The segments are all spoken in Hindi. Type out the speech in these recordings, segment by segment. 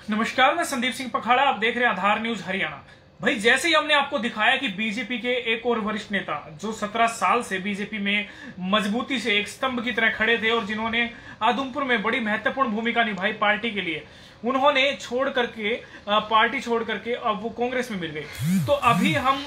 नमस्कार, मैं संदीप सिंह पखाड़ा। आप देख रहे हैं आधार न्यूज हरियाणा। भाई, जैसे ही हमने आपको दिखाया कि बीजेपी के एक और वरिष्ठ नेता जो 17 साल से बीजेपी में मजबूती से एक स्तंभ की तरह खड़े थे और जिन्होंने आदमपुर में बड़ी महत्वपूर्ण भूमिका निभाई पार्टी के लिए, उन्होंने पार्टी छोड़ करके अब वो कांग्रेस में मिल गए। तो अभी हम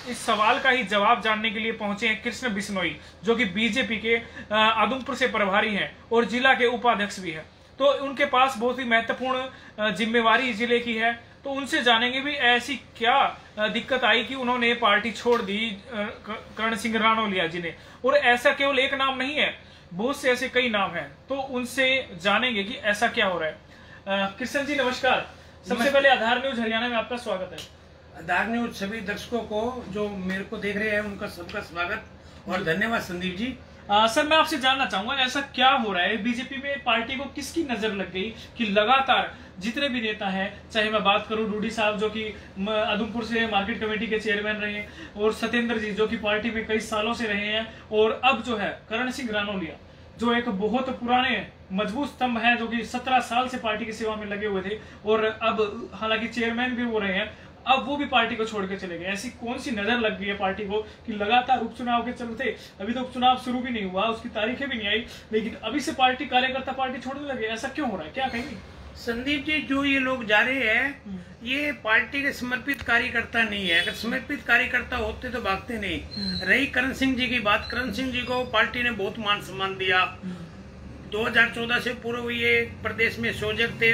इस सवाल का ही जवाब जानने के लिए पहुंचे हैं कृष्ण बिश्नोई, जो कि बीजेपी के आदमपुर से प्रभारी हैं और जिला के उपाध्यक्ष भी हैं। तो उनके पास बहुत ही महत्वपूर्ण जिम्मेवारी जिले की है। तो उनसे जानेंगे भी ऐसी क्या दिक्कत आई कि उन्होंने पार्टी छोड़ दी करण सिंह रानौलिया जी ने। और ऐसा केवल एक नाम नहीं है, बहुत से ऐसे कई नाम हैं। तो उनसे जानेंगे कि ऐसा क्या हो रहा है। कृष्ण जी नमस्कार। सबसे पहले आधार न्यूज हरियाणा में आपका स्वागत है। आधार न्यूज सभी दर्शकों को जो मेरे को देख रहे हैं उनका सबका स्वागत और धन्यवाद संदीप जी। सर, मैं आपसे जानना चाहूंगा ऐसा क्या हो रहा है बीजेपी में, पार्टी को किसकी नजर लग गई कि लगातार जितने भी नेता हैं, चाहे मैं बात करूं रूडी साहब जो कि आदमपुर से मार्केट कमेटी के चेयरमैन रहे हैं, और सत्येंद्र जी जो कि पार्टी में कई सालों से रहे हैं, और अब जो है करण सिंह रानौलिया जो एक बहुत पुराने मजबूत स्तंभ है, जो कि 17 साल से पार्टी की सेवा में लगे हुए थे और अब हालांकि चेयरमैन भी वो रहे हैं, अब वो भी पार्टी को छोड़ के चले गए। ऐसी कौन सी नजर लग गई है पार्टी को कि लगातार उपचुनाव के चलते, अभी तो उपचुनाव शुरू भी नहीं हुआ, उसकी तारीखें भी नहीं आई, लेकिन अभी से पार्टी कार्यकर्ता पार्टी छोड़ने लगे। ऐसा क्यों हो रहा है, क्या कहेंगे? संदीप जी, जो ये लोग जा रहे हैं ये पार्टी के समर्पित कार्यकर्ता नहीं है। अगर समर्पित कार्यकर्ता होते तो भागते नहीं। रही करण सिंह जी की बात, करण सिंह जी को पार्टी ने बहुत मान सम्मान दिया। 2014 से पूर्व ये प्रदेश में सयोजक थे।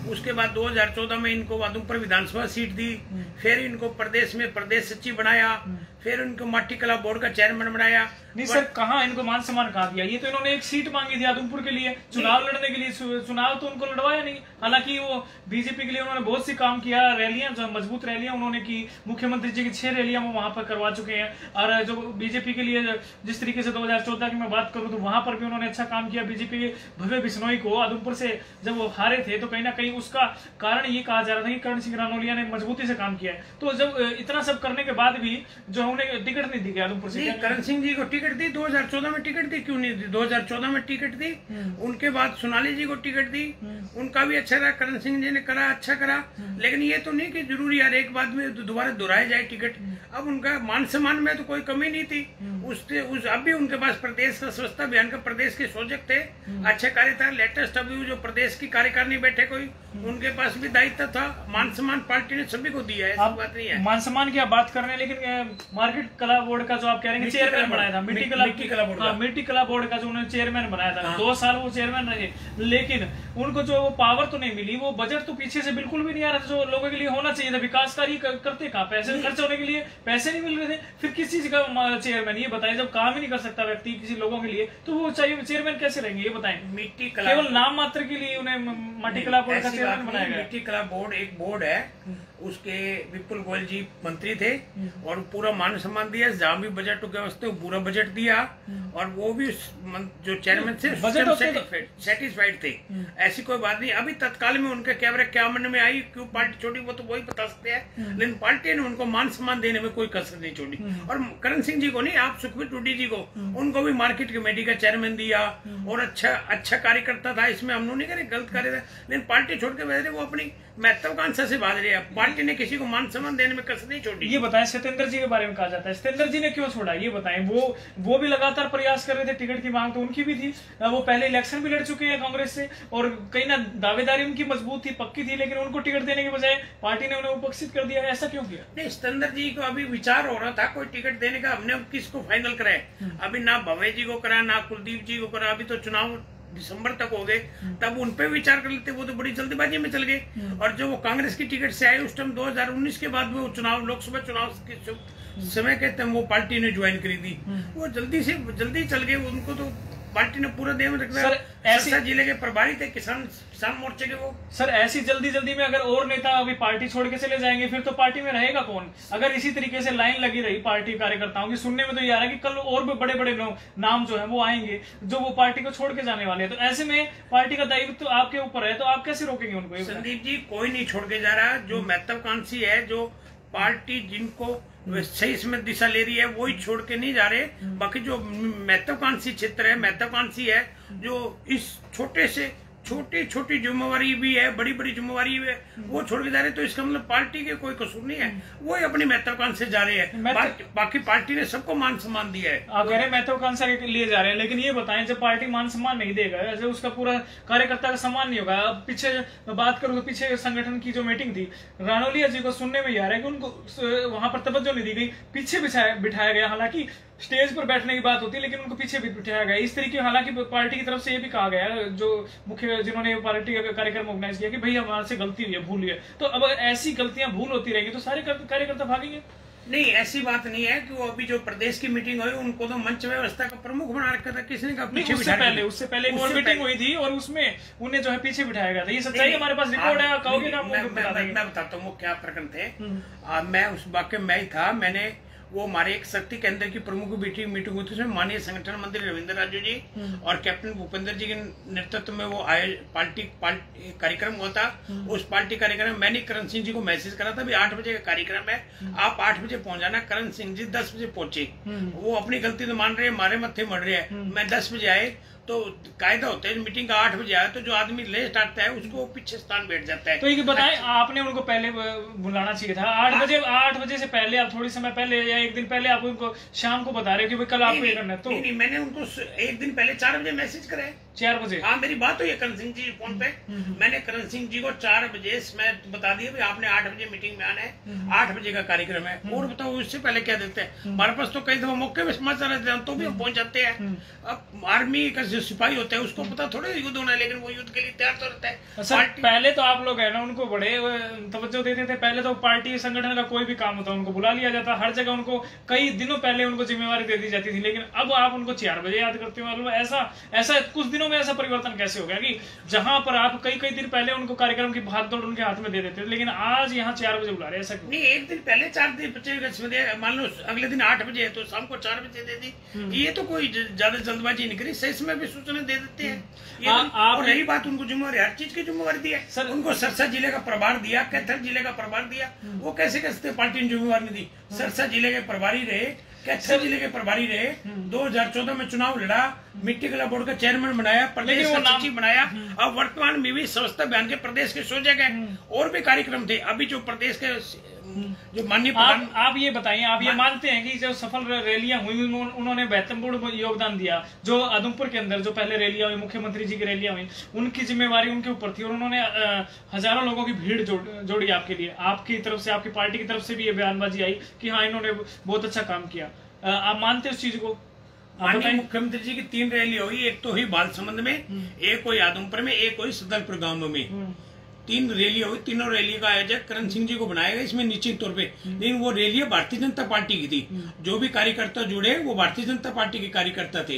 उसके बाद 2014 में इनको आदमपुर विधानसभा सीट दी, फिर इनको प्रदेश में प्रदेश सचिव बनाया, फिर इनको माटी कला बोर्ड का चेयरमैन बनाया। नहीं सर, कहाँ इनको मान सम्मान कहा दिया? ये तो इन्होंने एक सीट मांगी थी आदमपुर के लिए, चुनाव लड़ने के लिए। चुनाव तो उनको लड़वाया नहीं। हालांकि वो बीजेपी के लिए उन्होंने बहुत सी काम किया, रैलियां जो मजबूत रैलियां उन्होंने की, मुख्यमंत्री जी की 6 रैलियां वो वहां पर करवा चुके हैं। और जो बीजेपी के लिए जिस तरीके से 2014 की मैं बात करूं तो वहां पर भी उन्होंने अच्छा काम किया। बीजेपी के भव्य बिश्नोई को आदमपुर से जब वो हारे थे तो कहीं ना कहीं उसका कारण ये कहा जा रहा था कि करण सिंह रानौलिया ने मजबूती से काम किया है। तो जब इतना सब करने के बाद भी जो उन्हें टिकट नहीं दी गई आदमपुर से, करण सिंह जी को टिकट दी, 2014 में टिकट दी, क्यों नहीं दी? 2014 में टिकट दी, उनके बाद सोनाली जी को टिकट दी, उनका भी अच्छा रहा। करण सिंह जी ने करा, अच्छा करा। लेकिन ये तो नहीं कि जरूरी यार एक बाद में दोबारा दोहराया जाए टिकट। अब उनका मान सम्मान में तो कोई कमी नहीं थी। अब भी उनके पास प्रदेश का स्वच्छता अभियान का प्रदेश के सयोजक थे, अच्छे कार्य था। लेटेस्ट अभी जो प्रदेश की कार्यकारिणी बैठे कोई, उनके पास भी दायित्व था। मान सम्मान पार्टी ने सभी को दिया है, ऐसी बात नहीं है। मान सम्मान की आप बात कर रहे हैं, लेकिन मार्केट कला बोर्ड का जो आप कह रहे हैं चेयरमैन बनाया था, मिट्टी कला बोर्ड का जो उन्होंने चेयरमैन बनाया था, 2 साल वो चेयरमैन रहे, लेकिन उनको जो वो पावर तो नहीं मिली। वो बजट तो पीछे से बिल्कुल भी नहीं आ रहा था जो लोगों के लिए होना चाहिए था। विकास कार्य करते कहाँ, पैसे खर्च होने के लिए पैसे नहीं मिल रहे थे। फिर किस चीज का चेयरमैन, ये बताएं? जब काम ही नहीं कर सकता व्यक्ति किसी लोगों के लिए, तो वो चाहिए चेयरमैन कैसे रहेंगे, ये बताएं? मिट्टी कला केवल नाम मात्र के लिए उन्हें माटी कला बोर्ड का चेयरमैन बनाया गया। मिट्टी कला बोर्ड एक बोर्ड है, उसके विपुल गोयल जी मंत्री थे और पूरा मान सम्मान दिया। जहाँ भी बजट के वास्ते पूरा बजट दिया और वो भी जो चेयरमैन थे सेटिस्फाइड थे। ऐसी कोई बात नहीं। अभी तत्काल में उनके क्या मन में आई, क्यों पार्टी छोड़ी, वो तो वही बता सकते हैं। लेकिन पार्टी ने उनको मान सम्मान देने में कोई कसर नहीं छोड़ी। और करण सिंह जी को नहीं, आप सुखबीर टूडी जी को, उनको भी मार्केट कमेटी का चेयरमैन दिया और अच्छा कार्यकर्ता था। इसमें हम लोग नहीं करे गलत कार्य था, लेकिन पार्टी छोड़ के बैठे, वो अपनी महत्वाकांक्षा से भाग रहे हैं। पार्टी ने किसी को मान सम्मान देने में कसर नहीं छोड़ी। ये बताएं, सत्येंद्र जी के बारे में कहा जाता है, सत्येंद्र जी ने क्यों छोड़ा, ये बताएं? वो भी लगातार प्रयास कर रहे थे, टिकट की मांग तो उनकी भी थी। वो पहले इलेक्शन भी लड़ चुके हैं कांग्रेस से और कहीं ना दावेदारी उनकी मजबूत थी, पक्की थी, लेकिन उनको टिकट देने के बजाय पार्टी ने उन्हें उपेक्षित कर दिया। ऐसा क्यों किया? नहीं, सत्येंद्र जी को अभी विचार हो रहा था कोई टिकट देने का। हमने किसको फाइनल कराया? अभी ना भवे जी को करा, ना कुलदीप जी को करा। अभी तो चुनाव दिसंबर तक हो गए, तब उन पे विचार कर लेते। वो तो बड़ी जल्दीबाजी में चल गए। और जो वो कांग्रेस की टिकट से आए उस टाइम 2019 के बाद वो चुनाव, लोकसभा चुनाव के समय के तब वो पार्टी ने ज्वाइन करी थी। वो जल्दी चल गए। उनको तो पार्टी ने पूरा देह में रखा। सर ऐसे जिले के प्रभारी थे किसान मोर्चे के वो। सर ऐसी जल्दी में अगर और नेता अभी पार्टी छोड़ के चले जाएंगे फिर तो पार्टी में रहेगा कौन? अगर इसी तरीके से लाइन लगी रही पार्टी कार्यकर्ताओं की, सुनने में तो ये आ रहा है कि कल और भी बड़े नाम जो है वो आएंगे जो वो पार्टी को छोड़ के जाने वाले हैं। तो ऐसे में पार्टी का दायित्व तो आपके ऊपर है, तो आप कैसे रोकेंगे उनको? संदीप जी, कोई नहीं छोड़ के जा रहा। जो महत्वाकांक्षी है, जो पार्टी जिनको सही इसमें दिशा ले रही है, वो ही छोड़ के नहीं जा रहे। बाकी जो महत्वाकांक्षी क्षेत्र है, महत्वाकांक्षी है, जो इस छोटी छोटी जिम्मेवारी भी है, बड़ी बड़ी जिम्मेवारी भी है, वो छोड़ के जा रहे हैं। तो इसका मतलब पार्टी के कोई कसूर नहीं है, वो अपनी महत्वाकांक्षा से जा रहे हैं। बाकी पार्टी ने सबको मान सम्मान दिया है। आप कह रहे हैं महत्वाकांक्षा के लिए जा रहे हैं, लेकिन ये बताएं जब पार्टी मान सम्मान नहीं देगा, ऐसे उसका पूरा कार्यकर्ता का सम्मान नहीं होगा। पीछे बात करूं तो पीछे संगठन की जो मीटिंग थी, रानौलिया जी को सुनने में आ रहा है कि उनको वहां पर तवज्जो नहीं दी गई, पीछे बिठाया गया। हालांकि स्टेज पर बैठने की बात होती है, लेकिन उनको पीछे भी बिठाया गया इस तरीके। हालांकि पार्टी की तरफ से ये भी कहा गया, जो मुख्य जिन्होंने पार्टी का कार्यक्रम ऑर्गेनाइज किया, कि भाई हमारे से गलती हुई है, भूल हुई है। तो अब ऐसी गलतियां भूल होती रहेगी तो सारे कार्यकर्ता भागेंगे? नहीं, ऐसी बात नहीं है कि वो अभी जो प्रदेश की मीटिंग हुई उनको तो मंच व्यवस्था का प्रमुख बना रखा था, किसने कहा पीछे उससे पहले एक और मीटिंग हुई थी और उसमें उन्हें जो है पीछे बिठाया गया था। ये सच्चाई हमारे पास रिकॉर्ड है, कहोगे ना? मैं बताता हूँ वो क्या प्रकरण थे। मैं उस वाक्य में ही था। मैंने वो हमारे एक शक्ति केंद्र की प्रमुख मीटिंग हुई थी, उसमें माननीय संगठन मंत्री रविंद्र राजू जी और कैप्टन भूपेंद्र जी के नेतृत्व में वो पार्टी कार्यक्रम हुआ था। उस पार्टी कार्यक्रम में मैंने करण सिंह जी को मैसेज करा था, भी 8 बजे का कार्यक्रम है, आप 8 बजे पहुंच जाना। करण सिंह जी 10 बजे पहुंचे। वो अपनी गलती तो मान रहे हैं, हमारे मत्थे मर रहे हैं। मैं 10 बजे आए तो कायदा होता है मीटिंग का 8 बजे आया तो जो आदमी लेट आता है उसको पीछे स्थान बैठ जाता है। तो ये बताएं, आपने उनको पहले बुलाना चाहिए था 8 बजे से पहले, आप थोड़ी समय पहले या एक दिन पहले आप उनको शाम को बता रहे हो कि भाई कल आपको ये करना है। तो नहीं, मैंने उनको एक दिन पहले 4 बजे मैसेज करे। 4 बजे? हाँ, मेरी बात हुई है करण सिंह जी फोन पे। मैंने करण सिंह जी को 4 बजे मैं बता दिया भाई आपने 8 बजे मीटिंग में आना है, 8 बजे का कार्यक्रम है। और बताओ इससे पहले क्या देते हैं? हमारे पास तो कई दफा मौके में समाचार रहते हैं तो भी हम पहुंच जाते हैं। अब आर्मी का जो सिपाही होता है उसको पता थोड़ा युद्ध होना है, लेकिन वो युद्ध के लिए तैयार तो रहता है। सर, पहले तो आप लोग है ना उनको बड़े तवज्जो देते थे। पहले तो पार्टी संगठन का कोई भी काम होता उनको बुला लिया जाता, हर जगह उनको कई दिनों पहले उनको जिम्मेवारी दे दी जाती थी। लेकिन अब आप उनको 4 बजे याद करते हो। मतलब ऐसा कुछ दिनों में ऐसा परिवर्तन कैसे हो गया कि जहां पर आप कई दिन पहले उनको कार्यक्रम की भाग दौड़ उनके हाथ में दे देते थे, लेकिन आज यहाँ 4 बजे बुला रहे? ऐसा क्यों? नहीं, एक दिन पहले 4 बजे, मान लो अगले दिन 8 बजे है तो शाम को 4 बजे दे दी। ये तो कोई ज्यादा जल्दबाजी नहीं करी, सही समय भी सूचना दे देते हैं। और रही बात उनको जिम्मेवारी, हर चीज की जिम्मेवारी दी है सर। उनको सरसा जिले का प्रभार दिया, कैथल जिले का प्रभार दिया। वो कैसे पार्टी ने जिम्मेवारी नहीं दी? सरसा जिले के प्रभारी रहे, कैथल जिले के प्रभारी रहे, 2014 में चुनाव लड़ा, मिट्टी कला बोर्ड का चेयरमैन बनाया, प्रदेश का सचिव बनाया। अब वर्तमान में भी स्वच्छता अभियान के प्रदेश के सोचे गए और भी कार्यक्रम थे। अभी जो प्रदेश के जो माननीय आप ये बताइए, आप ये मानते हैं कि जो सफल रैलियां हुई उन्होंने महत्वपूर्ण योगदान दिया? जो उधमपुर के अंदर जो पहले रैलियां हुई, मुख्यमंत्री जी की रैलियां हुई, उनकी जिम्मेवारी उनके ऊपर थी और उन्होंने हजारों लोगों की भीड़ जोड़ी आपके लिए। आपकी तरफ से, आपकी पार्टी की तरफ से भी ये बयानबाजी आई कि हाँ इन्होंने बहुत अच्छा काम किया। आप मानते हैं उस चीज को? माननीय मुख्यमंत्री जी की 3 रैली हुई, एक तो हुई बालसमंद में, एक हुई आदमपुर में, एक हुई सदलपुर गांव में। 3 रैली हुई। तीनों रैली का आयोजक करण सिंह जी को बनाया गया इसमें निश्चित तौर पे। लेकिन वो रैली भारतीय जनता पार्टी की थी। जो भी कार्यकर्ता जुड़े वो भारतीय जनता पार्टी के कार्यकर्ता थे।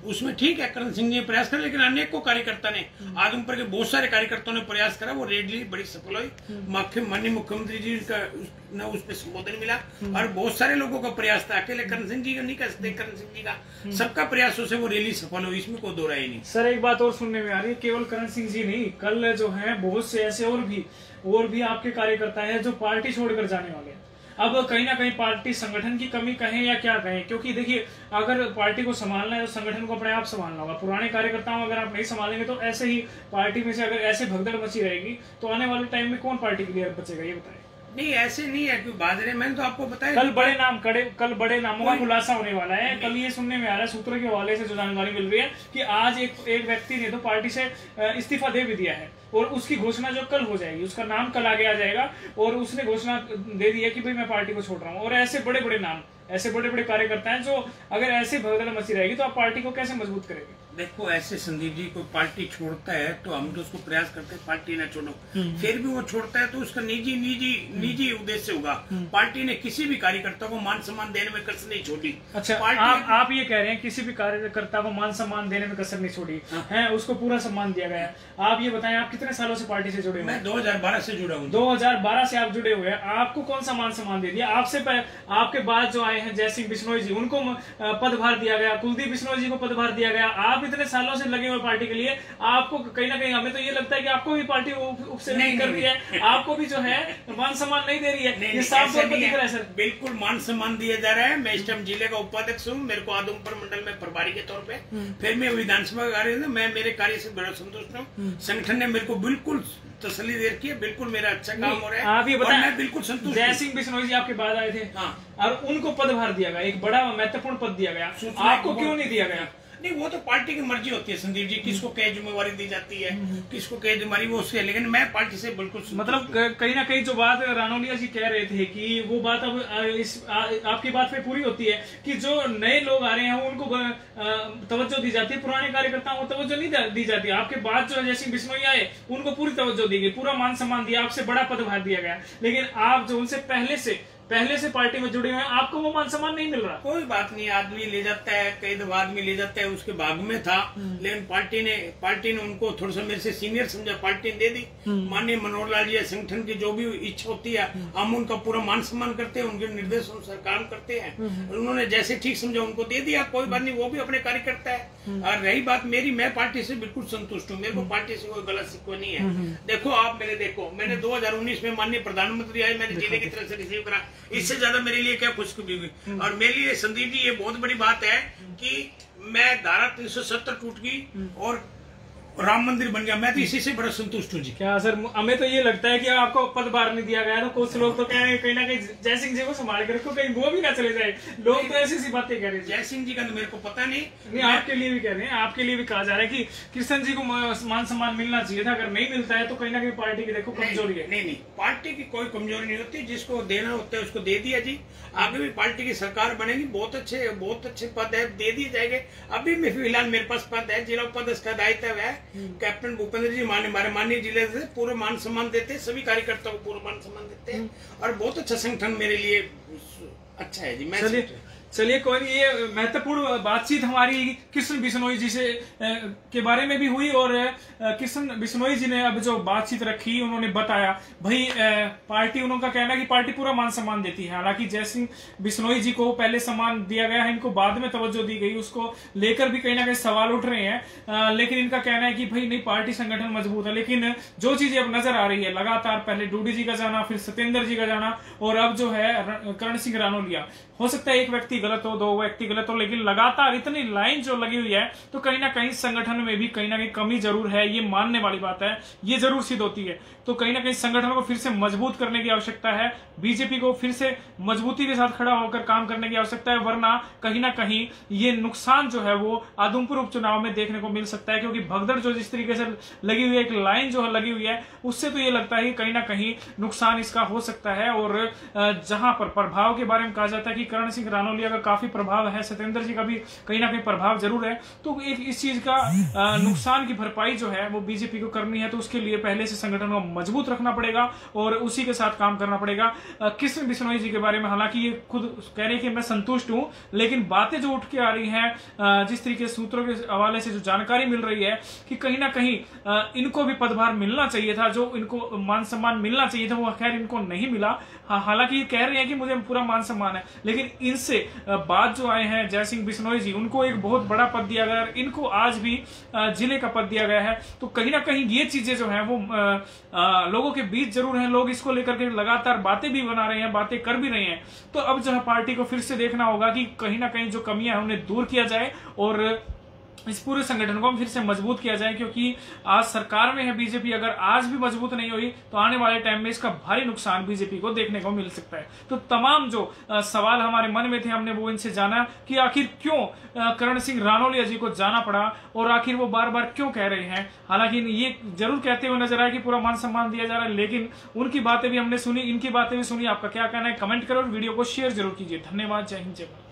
उसमें ठीक है करण सिंह जी ने प्रयास करा, लेकिन अनेकों कार्यकर्ता ने, आदमपुर के बहुत सारे कार्यकर्ताओं ने प्रयास करा। वो रैली बड़ी सफल हुई। माननीय मुख्यमंत्री जी का उस पर संबोधन मिला और बहुत सारे लोगों का प्रयास था। अकेले करण सिंह जी का नहीं कर सकते, करण सिंह जी का सबका प्रयासों से वो रैली सफल हुई, इसमें कोई दो राय नहीं। सर, एक बात और सुनने में आ रही है, केवल करण सिंह जी नहीं, कल जो है बहुत से ऐसे और भी आपके कार्यकर्ता है जो पार्टी छोड़कर जाने वाले हैं। अब कहीं ना कहीं पार्टी संगठन की कमी कहें या क्या कहें, क्योंकि देखिए अगर पार्टी को संभालना है तो संगठन को अपने आप संभालना होगा। पुराने कार्यकर्ताओं अगर आप नहीं संभालेंगे तो ऐसे ही पार्टी में से अगर ऐसे भगदड़ मची रहेगी तो आने वाले टाइम में कौन पार्टी के लिए बचेगा, ये बताएं। नहीं, ऐसे नहीं है कि बाजरे, मैंने तो आपको बताया कल बड़े नामों का खुलासा होने वाला है। कल ये सुनने में आ रहा है, सूत्रों के हवाले से जो जानकारी मिल रही है कि आज एक व्यक्ति ने तो पार्टी से इस्तीफा दे भी दिया है और उसकी घोषणा जो कल हो जाएगी, उसका नाम कल आगे आ जाएगा और उसने घोषणा दे दी है कि भाई मैं पार्टी को छोड़ रहा हूँ। और ऐसे बड़े बड़े नाम, ऐसे बड़े बड़े कार्यकर्ता हैं जो अगर ऐसे भगदड़ मची रहेगी तो आप पार्टी को कैसे मजबूत करेंगे? देखो, ऐसे संदीप जी कोई पार्टी छोड़ता है तो हम तो उसको प्रयास करते हैं पार्टी ना छोड़ो। फिर भी वो छोड़ता है तो उसका निजी उद्देश्य होगा। पार्टी ने किसी भी कार्यकर्ता को मान सम्मान देने में कसर नहीं छोड़ी। अच्छा, आप ये कह रहे हैं किसी भी कार्यकर्ता को मान सम्मान देने में कसर नहीं छोड़ी है, उसको पूरा सम्मान दिया गया। आप ये बताएं, आप कितने सालों से पार्टी से जुड़े हुए? मैं 2012 से जुड़ा हूँ। 2012 से आप जुड़े हुए हैं, आपको कौन सा मान सम्मान दे दिया? आपके बाद जो आए हैं जयसिंह बिश्नोई जी, उनको पदभार दिया गया, कुलदीप बिश्नोई जी को पदभार दिया गया, आप आप इतने सालों से लगे हुए पार्टी के लिए, आपको कहीं ना कहीं हमें तो ये लगता है कि आपको भी पार्टी उपसे नहीं कर रही है, आपको भी जो है मान सम्मान नहीं दे रही है, ये साफ तौर पर दिख रहा है सर। बिल्कुल मान सम्मान दिया जा रहा है। मैं इस टाइम जिले का उपाध्यक्ष हूँ, मेरे को आदमपुर मंडल में प्रभारी के तौर पे, फिर मैं विधानसभा कार्य में, मैं मेरे कार्य से बड़ा संतुष्ट हूँ। संगठन ने मेरे को बिल्कुल तसल्ली दे रखी है, बिल्कुल मेरा अच्छा काम हो रहा है। आप ये बताएं, मैं बिल्कुल संतुष्ट। जय सिंह बिश्नोई जी आपके बाद आए थे, और उनको पदभार दिया गया, एक बड़ा महत्वपूर्ण पद दिया गया, आपको क्यों नहीं दिया गया? नहीं, वो तो पार्टी की मर्जी होती है संदीप जी, किसको क्या जिम्मेवारी दी जाती है, किसको क्या जिम्मेवारी वो उससे, लेकिन मैं पार्टी से बिल्कुल मतलब कहीं ना कहीं जो बात रानौलिया जी कह रहे थे कि वो बात अब आपकी बात पे पूरी होती है कि जो नए लोग आ रहे हैं उनको तवज्जो दी जाती है, पुराने कार्यकर्ताओं को तवज्जो नहीं दी जाती। आपके बाद जो जय सिंह बिश्नोई आए उनको पूरी तवज्जो दी गई, पूरा मान सम्मान दिया, आपसे बड़ा पदभार दिया गया, लेकिन आप जो उनसे पहले से पार्टी में जुड़े हुए हैं, आपको वो मान सम्मान नहीं मिल रहा। कोई बात नहीं, आदमी ले जाता है, कई दफा आदमी ले जाता है, उसके भाग में था, लेकिन पार्टी ने उनको थोड़ा सा मेरे से सीनियर समझा, पार्टी ने दे दी। माननीय मनोहर लाल जी संगठन की जो भी इच्छा होती है हम उनका पूरा मान सम्मान करते हैं, उनके निर्देश अनुसार काम करते हैं, उन्होंने जैसे ठीक समझा उनको दे दिया, कोई बात नहीं, वो भी अपने कार्य करता है। और रही बात मेरी, मैं पार्टी से बिल्कुल संतुष्ट हूँ, मेरे को पार्टी से कोई गलत शिकवा नहीं है। देखो आप मैंने 2019 में माननीय प्रधानमंत्री आए, मैंने जिले की तरफ से रिसीव करा, इससे ज्यादा मेरे लिए क्या खुशखबरी हुई। और मेरे लिए संदीप जी ये बहुत बड़ी बात है कि मैं धारा 370 टूट गई और राम मंदिर बन गया, मैं तो इसी से बड़ा संतुष्ट हूँ जी। क्या सर, हमें तो ये लगता है कि आपको पदभार नहीं दिया गया, तो कुछ लोग तो कह रहे हैं कहीं ना कहीं जय सिंह जी को संभाल कर रखो, कहीं वो भी ना चले जाए, लोग तो ऐसी सी बातें कह रहे हैं। जय सिंह जी का तो मेरे को पता नहीं, आपके लिए भी कह रहे हैं, आपके लिए भी कहा जा रहा है कि कृष्ण जी को मान सम्मान मिलना चाहिए था, अगर नहीं मिलता है तो कहीं ना कहीं पार्टी की देखो कमजोरी है। नहीं, पार्टी की कोई कमजोरी नहीं होती, जिसको देना होता है उसको दे दिया जी। आगे भी पार्टी की सरकार बनेगी, बहुत अच्छे पद है, दे दिए जाएंगे। अभी में फिलहाल मेरे पास पद है, जिला उपाध्यक्ष का दायित्व है, कैप्टन भूपेंद्र जी माननीय जिले से पूरे मान सम्मान देते हैं, सभी कार्यकर्ताओं को पूरा मान सम्मान देते हैं, और बहुत अच्छा संगठन मेरे लिए अच्छा है जी। मैं चलिए कोई नहीं, ये महत्वपूर्ण बातचीत हमारी कृष्ण बिश्नोई जी से के बारे में भी हुई, और कृष्ण बिश्नोई जी ने अब जो बातचीत रखी उन्होंने बताया भाई पार्टी, उनका कहना है कि पार्टी पूरा मान सम्मान देती है। हालांकि जय सिंह बिश्नोई जी को पहले सम्मान दिया गया है, इनको बाद में तवज्जो दी गई, उसको लेकर भी कहीं ना कहीं सवाल उठ रहे हैं, लेकिन इनका कहना है कि भाई नहीं, पार्टी संगठन मजबूत है। लेकिन जो चीजें अब नजर आ रही है लगातार, पहले डूडी जी का जाना, फिर सत्येंद्र जी का जाना, और अब जो है करण सिंह रानौलिया, हो सकता है एक व्यक्ति गलत हो, दो व्यक्ति गलत हो, लेकिन लगातार इतनी लाइन जो लगी हुई है, तो कहीं ना कहीं संगठन में भी कहीं ना कहीं कमी जरूर है, ये मानने वाली बात है, ये जरूर सिद्ध होती है। तो कहीं ना कहीं संगठन को फिर से मजबूत करने की आवश्यकता है, बीजेपी को फिर से मजबूती के साथ खड़ा होकर काम करने की आवश्यकता है, वरना कहीं ना कहीं ये नुकसान जो है वो आदमपुर उपचुनाव में देखने को मिल सकता है। क्योंकि भगदड़ जो जिस तरीके से लगी हुई है, एक लाइन जो लगी हुई है, उससे तो ये लगता है कि कहीं ना कहीं नुकसान इसका हो सकता है। और जहां पर प्रभाव के बारे में कहा जाता है कि करण सिंह रानौलिया का काफी प्रभाव है, सत्येंद्र जी का भी कहीं ना कहीं प्रभाव जरूर है, तो एक इस चीज का नुकसान की भरपाई जो है वो बीजेपी को करनी है, तो उसके लिए पहले से संगठन को मजबूत रखना पड़ेगा और उसी के साथ काम करना पड़ेगा। कृष्ण बिश्नोई जी के बारे में हालांकि ये खुद कह रहे हैं कि मैं संतुष्ट हूं, लेकिन बातें जो उठ के आ रही हैं, जिस तरीके सूत्रों के हवाले से जो जानकारी मिल रही है कि कहीं ना कहीं इनको भी पदभार मिलना चाहिए था, जो इनको मान सम्मान मिलना चाहिए था, वो खैर इनको नहीं मिला। हालांकि ये कह रहे हैं कि मुझे पूरा मान सम्मान है, लेकिन इनसे बात जो आए हैं जय सिंह बिश्नोई जी, उनको एक बहुत बड़ा पद दिया गया, इनको आज भी जिले का पद दिया गया है, तो कहीं ना कहीं ये चीजें जो हैं वो लोगों के बीच जरूर हैं, लोग इसको लेकर के लगातार बातें भी बना रहे हैं, बातें कर भी रहे हैं। तो अब जो है पार्टी को फिर से देखना होगा कि कहीं ना कहीं जो कमियां हैं उन्हें दूर किया जाए और इस पूरे संगठन को फिर से मजबूत किया जाए, क्योंकि आज सरकार में है बीजेपी, अगर आज भी मजबूत नहीं हुई तो आने वाले टाइम में इसका भारी नुकसान बीजेपी को देखने को मिल सकता है। तो तमाम जो सवाल हमारे मन में थे, हमने वो इनसे जाना कि आखिर क्यों करण सिंह रानौलिया जी को जाना पड़ा और आखिर वो बार बार क्यों कह रहे हैं। हालांकि ये जरूर कहते हुए नजर आया कि पूरा मान सम्मान दिया जा रहा है, लेकिन उनकी बातें भी हमने सुनी, इनकी बातें भी सुनी। आपका क्या कहना है कमेंट करो और वीडियो को शेयर जरूर कीजिए। धन्यवाद। जय हिंद, जय भारत।